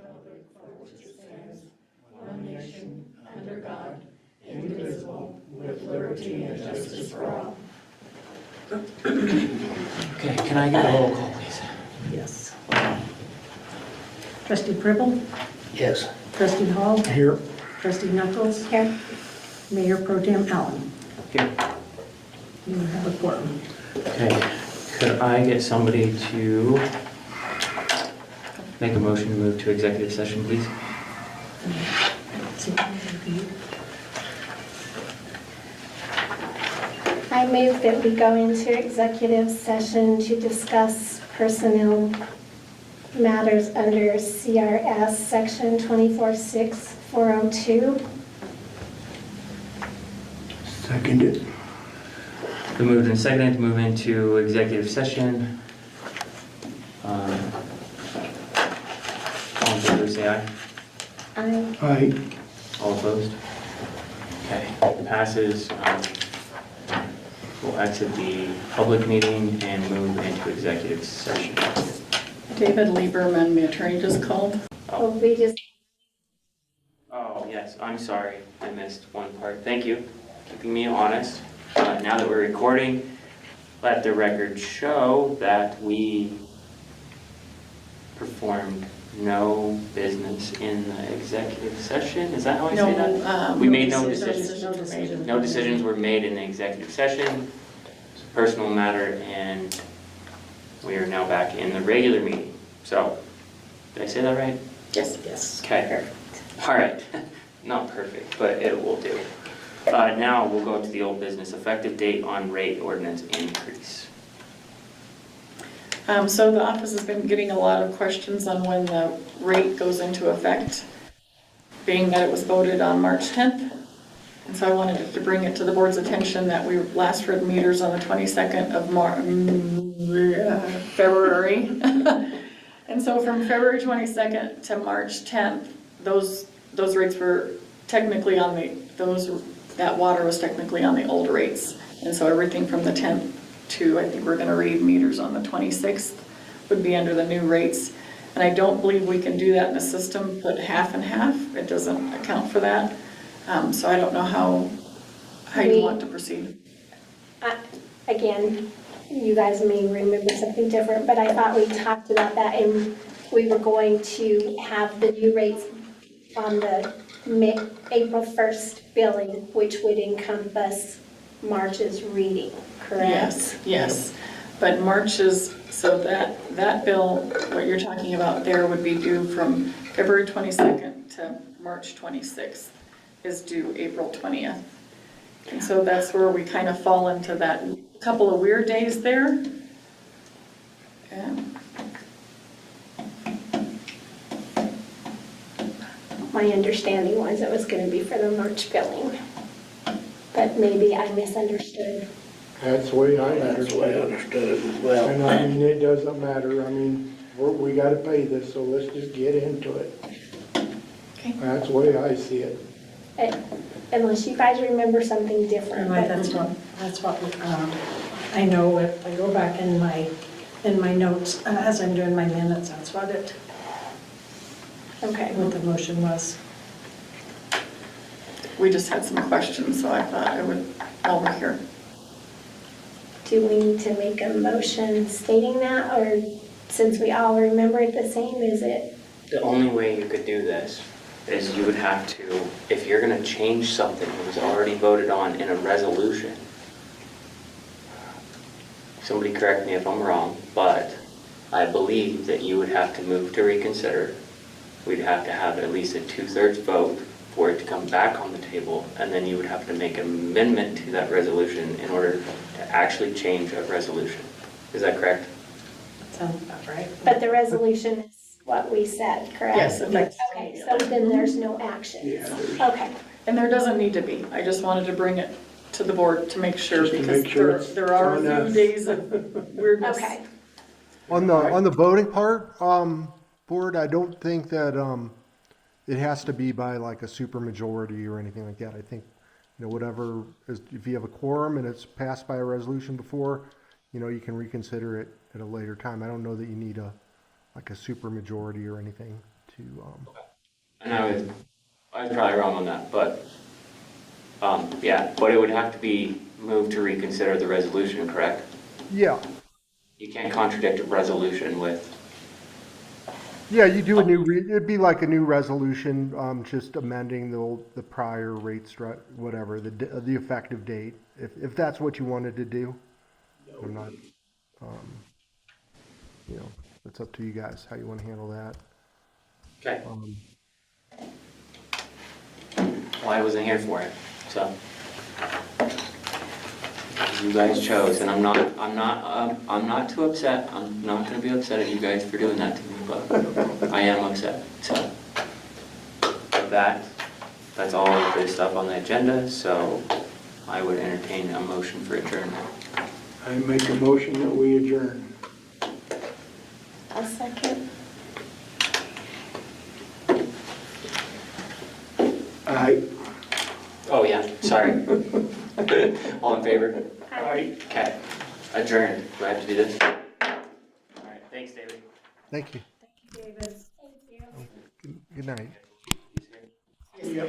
republic for which it stands, one nation, under God, indivisible, with liberty and justice for all. Okay, can I get a roll call, please? Yes. Trustee Pribble? Yes. Trustee Hall? Here. Trustee Knuckles? Here. Mayor Pro Tem Allen? Here. You have a quorum. Okay, could I get somebody to make a motion to move to executive session, please? I move that we go into executive session to discuss personnel matters under CRS Section 246402. Seconded. Been moved and seconded to move into executive session. All in favor, say aye. Aye. Aye. All opposed? Okay, passes. We'll exit the public meeting and move into executive session. David Lieberman, the attorney, just called. Well, we just, Oh, yes, I'm sorry. I missed one part. Thank you, keeping me honest. Now that we're recording, let the record show that we performed no business in the executive session. Is that how I say that? We made no decisions. No decisions were made in the executive session. It's a personal matter, and we are now back in the regular meeting. So, did I say that right? Yes. Yes. Okay. All right. Not perfect, but it will do. Now we'll go to the old business, effective date on rate ordinance increase. So the office has been getting a lot of questions on when the rate goes into effect, being that it was voted on March 10th. And so I wanted to bring it to the board's attention that we last read meters on the 22nd of February. And so from February 22nd to March 10th, those rates were technically on that water was technically on the old rates. And so everything from the 10th to, I think we're gonna read meters on the 26th, would be under the new rates. And I don't believe we can do that in the system, put half and half. It doesn't account for that. So I don't know how you want to proceed. again, you guys may remember something different, but I thought we talked about that and we were going to have the new rates on the April 1st billing, which would encompass March's reading, correct? Yes. But so that bill, what you're talking about there would be due from February 22nd to March 26th, is due April 20th. And so that's where we kind of fall into that couple of weird days there. And My understanding was it was going to be for the March billing, but maybe I misunderstood. That's the way I understood it as well. And I mean, it doesn't matter. I mean, we gotta pay this, so let's just get into it. Okay. That's the way I see it. Unless you guys remember something different. That's what I know. If I go back in my notes, as I'm doing my minutes, that's what the motion was. we just had some questions, so I thought I would, while we're here. Do we need to make a motion stating that, or since we all remember it the same, is it? The only way you could do this is you would have to, if you're gonna change something that was already voted on in a resolution, somebody correct me if I'm wrong, but I believe that you would have to move to reconsider. We'd have to have at least a 2/3 vote for it to come back on the table, and then you would have to make an amendment to that resolution in order to actually change a resolution. Is that correct? Sounds about right. But the resolution is what we said, correct? Yes, effective. Okay, so then there's no action. Yeah. Okay. And there doesn't need to be. I just wanted to bring it to the board to make sure, Just to because make sure it's there are a on few us. days of weirdness. Okay. On the voting part, board, I don't think that it has to be by like a super majority or anything like that. I think, whatever is, if you have a quorum and it's passed by a resolution before, you can reconsider it at a later time. I don't know that you need a super majority or anything to, And I was probably wrong on that, but, yeah, but it would have to be moved to reconsider the resolution, correct? yeah. You can't contradict a resolution with, Yeah, you do a new, it'd be like a new resolution, just amending the prior rate whatever, the effective date, if that's what you wanted to do. I'm not, you know, it's up to you guys, how you want to handle that. okay. Well, I wasn't here for it, so. You guys chose, and I'm not too upset. I'm not gonna be upset at you guys for doing that to me, but I am upset, so. With that's all of the stuff on the agenda, so I would entertain a motion for adjournment. I make a motion that we adjourn. I'll second. Aye. Oh, yeah, sorry. All in favor? Aye. Okay, adjourned. Do I have to do this? All right, thanks, David. Thank you. David. Thank you. Good night.